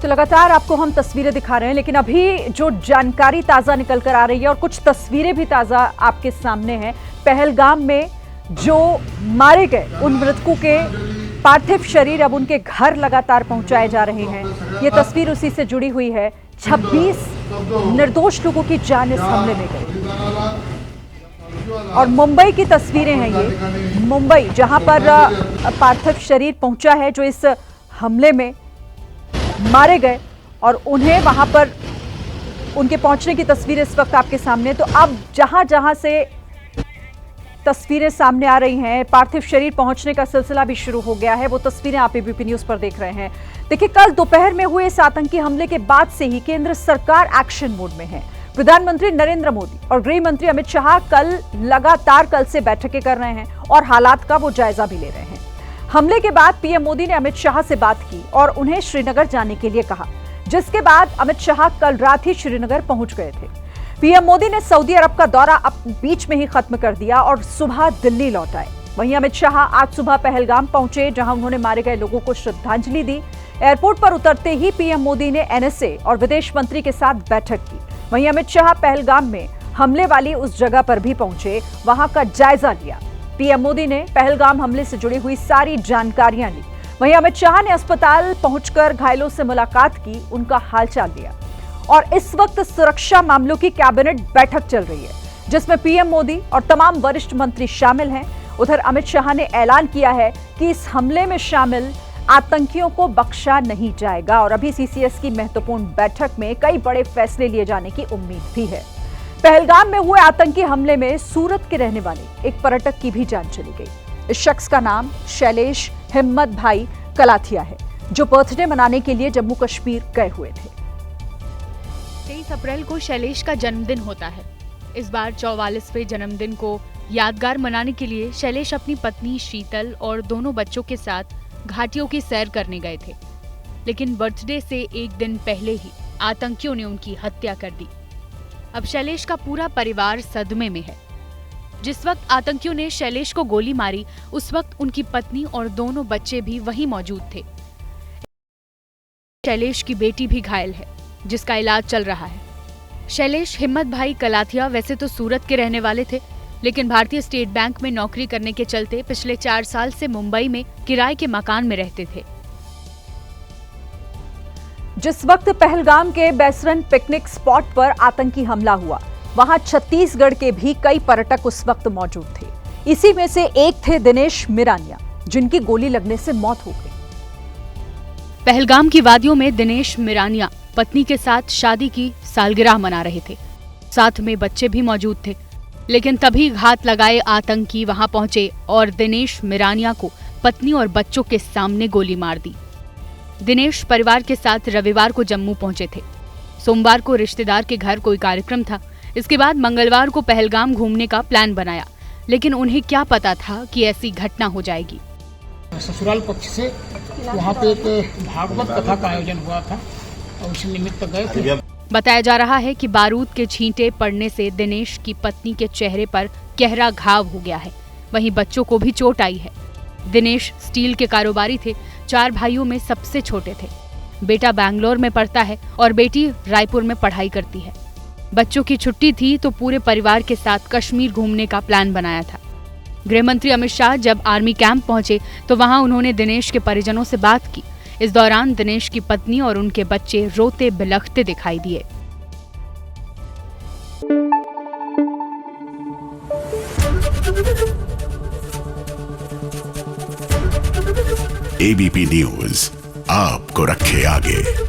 तो लगातार आपको हम तस्वीरें दिखा रहे हैं, लेकिन अभी जो जानकारी ताज़ा निकल कर आ रही है और कुछ तस्वीरें भी ताज़ा आपके सामने हैं। पहलगाम में जो मारे गए उन मृतकों के पार्थिव शरीर अब उनके घर लगातार पहुंचाए जा रहे हैं। ये तस्वीर उसी से जुड़ी हुई है। 26 निर्दोष लोगों की जान इस हमले में गई। और मुंबई की तस्वीरें हैं ये, मुंबई जहां पर पार्थिव शरीर पहुंचा है जो इस हमले में मारे गए, और उन्हें वहां पर उनके पहुंचने की तस्वीर इस वक्त आपके सामने। तो अब जहां जहां से तस्वीरें सामने आ रही हैं, पार्थिव शरीर पहुंचने का सिलसिला भी शुरू हो गया है। वो तस्वीरें आप एबीपी न्यूज पर देख रहे हैं। देखिए, कल दोपहर में हुए इस आतंकी हमले के बाद से ही केंद्र सरकार एक्शन मोड में है। प्रधानमंत्री नरेंद्र मोदी और गृह मंत्री अमित शाह लगातार कल से बैठकें कर रहे हैं और हालात का वो जायजा भी ले रहे हैं। हमले के बाद पीएम मोदी ने अमित शाह से बात की और उन्हें श्रीनगर जाने के लिए कहा, जिसके बाद अमित शाह कल रात ही श्रीनगर पहुंच गए थे। पीएम मोदी ने सऊदी अरब का दौरा बीच में ही खत्म कर दिया और सुबह दिल्ली लौट आए। वहीं अमित शाह आज सुबह पहलगाम पहुंचे, जहां उन्होंने मारे गए लोगों को श्रद्धांजलि दी। एयरपोर्ट पर उतरते ही पीएम मोदी ने एनएसए और विदेश मंत्री के साथ बैठक की। वहीं अमित शाह पहलगाम में हमले वाली उस जगह पर भी पहुंचे, वहां का जायजा लिया। पीएम मोदी ने पहलगाम हमले से जुड़ी हुई सारी जानकारियां ली। वहीं अमित शाह ने अस्पताल पहुंचकर घायलों से मुलाकात की, उनका हालचाल लिया। और इस वक्त सुरक्षा मामलों की कैबिनेट बैठक चल रही है, जिसमें पीएम मोदी और तमाम वरिष्ठ मंत्री शामिल हैं। उधर अमित शाह ने ऐलान किया है कि इस हमले में शामिल आतंकियों को बख्शा नहीं जाएगा और अभी सीसीएस की महत्वपूर्ण बैठक में कई बड़े फैसले लिए जाने की उम्मीद भी है। पहलगाम में हुए आतंकी हमले में सूरत के रहने वाले एक पर्यटक की भी जान चली गई। इस शख्स का नाम शैलेश हिम्मत भाई कलाथिया है, जो बर्थडे मनाने के लिए जम्मू कश्मीर गए हुए थे। 23 अप्रैल को शैलेश का जन्मदिन होता है। इस बार 44वें जन्मदिन को यादगार मनाने के लिए शैलेश अपनी पत्नी शीतल और दोनों बच्चों के साथ घाटियों की सैर करने गए थे, लेकिन बर्थडे से एक दिन पहले ही आतंकियों ने उनकी हत्या कर दी। अब शैलेश का पूरा परिवार सदमे में है। जिस वक्त आतंकियों ने शैलेश को गोली मारी, उस वक्त उनकी पत्नी और दोनों बच्चे भी वहीं मौजूद थे। शैलेश की बेटी भी घायल है, जिसका इलाज चल रहा है। शैलेश हिम्मत भाई कलाथिया वैसे तो सूरत के रहने वाले थे, लेकिन भारतीय स्टेट बैंक में नौकरी करने के चलते पिछले 4 साल से मुंबई में किराए के मकान में रहते थे। जिस वक्त पहलगाम के बैसरन पिकनिक स्पॉट पर आतंकी हमला हुआ, वहां छत्तीसगढ़ के भी कई पर्यटक उस वक्त मौजूद थे। इसी में से एक थे दिनेश मिरानिया, जिनकी गोली लगने से मौत हो गई। पहलगाम की वादियों में दिनेश मिरानिया पत्नी के साथ शादी की सालगिरह मना रहे थे। साथ में बच्चे भी मौजूद थे, लेकिन तभी घात लगाए आतंकी वहां पहुंचे और दिनेश मिरानिया को पत्नी और बच्चों के सामने गोली मार दी। दिनेश परिवार के साथ रविवार को जम्मू पहुंचे थे। सोमवार को रिश्तेदार के घर कोई कार्यक्रम था। इसके बाद मंगलवार को पहलगाम घूमने का प्लान बनाया, लेकिन उन्हें क्या पता था कि ऐसी घटना हो जाएगी। ससुराल पक्ष से वहाँ पे एक भागवत कथा का आयोजन हुआ था और उस निमित्त गए थे। बताया जा रहा है कि बारूद के छींटे पड़ने से दिनेश की पत्नी के चेहरे पर गहरा घाव हो गया है। वहीं बच्चों को भी चोट आई है। दिनेश स्टील के कारोबारी थे। 4 भाइयों में सबसे छोटे थे। बेटा बैंगलोर में पढ़ता है और बेटी रायपुर में पढ़ाई करती है। बच्चों की छुट्टी थी तो पूरे परिवार के साथ कश्मीर घूमने का प्लान बनाया था। गृह मंत्री अमित शाह जब आर्मी कैंप पहुंचे तो वहां उन्होंने दिनेश के परिजनों से बात की। इस दौरान दिनेश की पत्नी और उनके बच्चे रोते बिलखते दिखाई दिए। एबीपी न्यूज आपको रखे आगे।